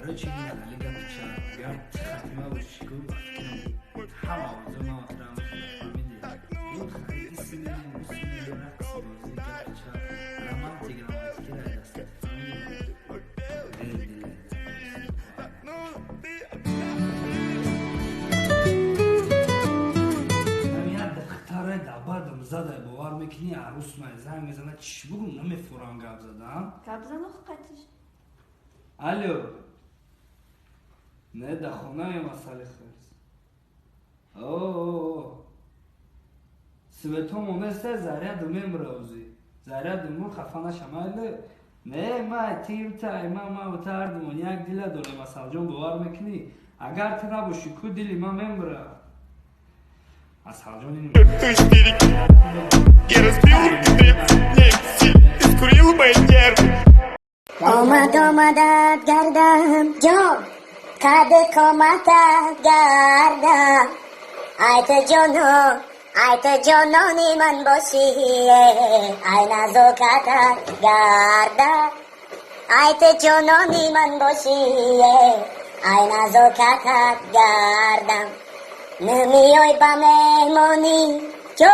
Короче, не надо, лига пчела. Я хотела бы школу, хама, зома, прям, фамилия. Вот, и сильный, ракс, лига пчела. Романтик, райдаст. زده باور میکنی عروس من زنگ میزنه چی بگم نمیفورم گپ زدم گپ زن قطعش الو نه در خونه مسئله خرس اوه سویتو مونسته زریع دومیم روزی زریع دومون خفانه شماله نه ما تیم تای ما وتردمون یک دیله دوله مسئله جون باور میکنی اگر تو نباشی کو دیلی ما ممبره Эту истерики я разбил скурил мои нервы. آمدت گردم جان قد کامتت گردم ایت جانانی من باشی ای نزاکتت گردم ایت جانانی من باشی ای نزاکتت گردم نمیای با مهمانی جو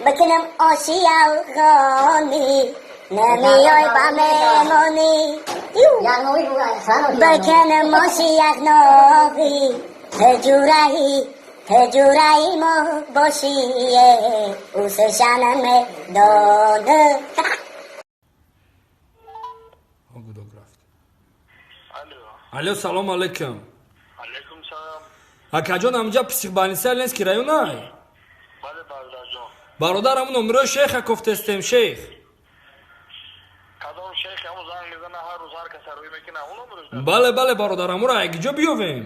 بکنم آشی افغانی نمیای با مهمانی بکنم آشی افغانی هجورایی ما باشی او سشنم دانه الو سلام علیکم علیکم سلام. акаҷон амҷа психбанисия нест ки районай Бале бародарҷон. бародарамон умрои шейха кофтестем шейх Кадом шейх ҳамун занг мезана ҳар рӯз ҳар кас рӯй мекина он умрӯ. бале бародарамуро якҷо биёвем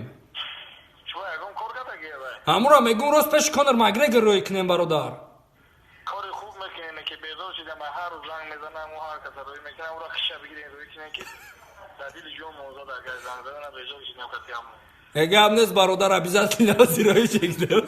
Чува ягон кор карда гиявай. амуро мегум рост пеши конор макгрегор рӯй кунем бародар Кори хуб мекинем ки бедор шидам ҳар рӯз занг мезанам ӯ ҳар кас рӯй мекина ӯро хиша бигирем рӯй кинем ки дар дили ҷон мозод агар занг зазана бедор шидам кати ҳамун. гап нест бародар обязательно зирои чекдем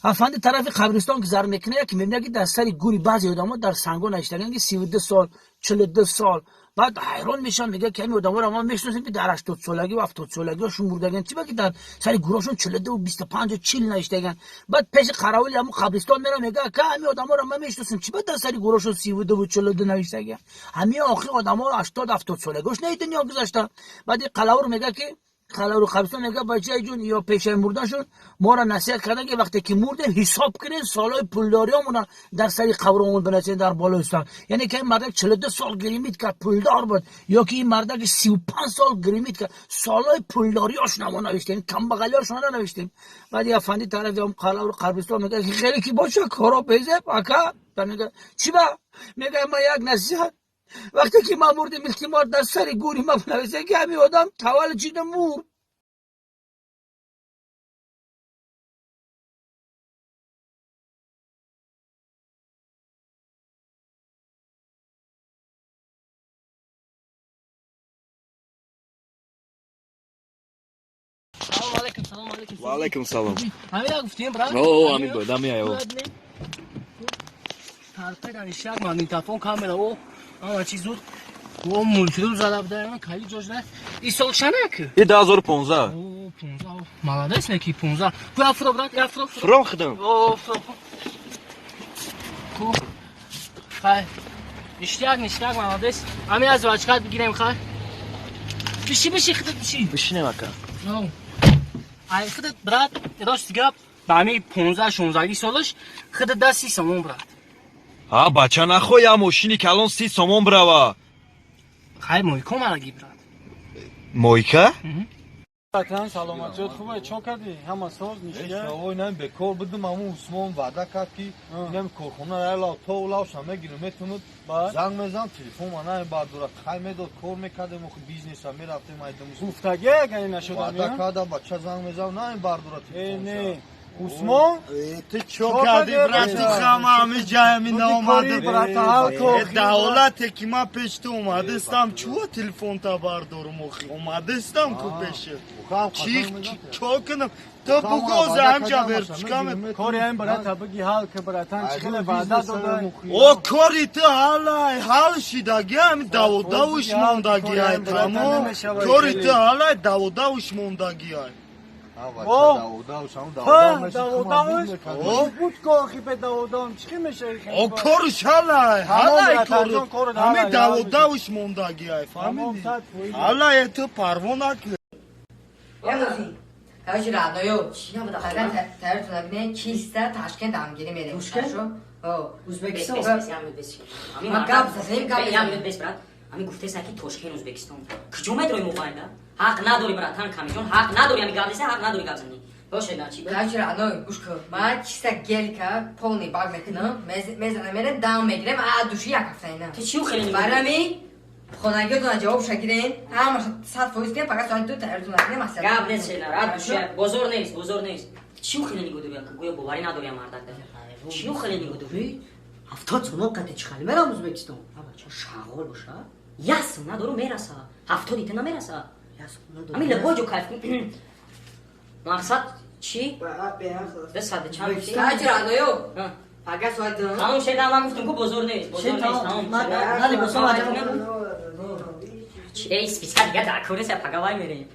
افند طرف قبرستان که زر میکنه که میبینه که در سری گوری بعضی آدما در سنگون نشتن که 32 سال 42 سال بعد حیران میشن میگه که این آدما رو ما میشناسیم که در 80 سالگی و 70 سالگی هاشون مردگن چی که در سری گوراشون 42 و 25 و 40 نشتگن بعد پیش قراولی همون قبرستان میره میگه که همین آدما رو ما میشناسیم چی در سری گوراشون 32 و 42 نشتگن همین آخر آدما 80 70 سالگیش نه دنیا گذاشتن بعد قلاور میگه که خلاور قبرستان میگه بچه جون یا پیشه مردنشون ما را نصیحت کردن که وقتی که مردن حساب کنین سالای پولداریامون در سری قبرمون بنویسین در بالایستان یعنی که این مرد 42 سال گریمید که پولدار بود یا که این مرد 35 سال گریمید که سالای پولداریاش نما نوشتیم کم بغلیاش نوشتیم بعد یه افندی طرف هم خلاور قبرستان میگه که خیلی کی باشه کارا پیزه پاکا میگه چی با میگه ما یک نصیحت وقتی که ما مردیم التماس در سر گوری ما بنویسه که همین آدم تولد چیده مرد سلام علیکم و علیکم سلام. همین گفتیم برات اوه همین بود همین ایو. طرفه دانشجو ماگنیتوفون کاملا او آن چیزو او مولتیدو زده بوده من خیلی جوجه این سال چنه که 2015. او 15 молодец neki 15 bu afro brat afro فرام خدم. او afro کو خای اشتیاق молодец همین از واجکات بگیریم خای بشی خدت بشینه مکان. او ای خدت برات راست گپ با همین 15 16 سالش خدت دست 30 سوم برات ها بچه نخو یا ماشینی که الان 30 سوم بروا. خای مویکو مالگی برات مویکه؟ اکرم سلامتیت خوبه چون کردی همه ساز میشه اوه نم به کار بدم امو عثمان وعده کرد که نم کارخونه را تا اولاش همه گیرو میتوند زنگ میزن تلفن من بعد دور خای میداد کار میکردم و بیزنس هم میرفتیم ایدم گفتگی اگه نشد وعده کرد بچه زنگ میزن نه بعد دور تلفن نه عثمان تو چو کردی برات تو خامه همه جای من آمده دولتی که من پیش تو اومده استم چوه تلفن تا بردارم اومده استم تو پیشه چو کنم تو بگوزه همجا برد چکم کاری این برات بگی حال که براتن چخیل وعده داده او کاری تو حال شدگی همین دوش موندگی های تمام کاری تو حالا دوش موندگی های بود کاری به داودام چی میشه او کارش حالا همین دوش موندگی های فهمیدی حالا تو پروانه که Короче, родной, тогда тайртунагне чисто Ташкент амгири мерем. Хорошо? Узбекистон. Ами гуфтеса ки Тошкент Узбекистон. Кҷо медрои мобайла? Ҳақ надори братан камиҷон, ҳақ надори ами гавдеса, ҳақ надори гавзани. Боше начи. Короче, родной, гуш кун. Ман чисто гелка полный баг мекунам. Мезанам мерем, дам мегирем, а души як ҳафта ина. Ты чиу хеле барами хонагиётона ҷавоб шагирен, ҳамаша 100% гирем, фақат соати ду тайртунагне масъала. Гап нест шена, рад душе, бозор нест, бозор нест. Чиу хеле нигодури, гӯё боварӣ надори ам мардакда. Чиу хеле нигодури? 70 сомон қати чихали мерам Узбекистон. Шағол боша. Ясм надору мераса. 70 ита намераса. Ясм надору. Ами лабоҷо кайф. Мақсад чӣ? Дасаде чанд? Короче, родной, фақат соати ду. Тамом шеда, ман гуфтам ку бозор нест, бозор нест. Тамом. Нади босом аҷаб. Эй, списка дига дар кӯреса пагавай мерем.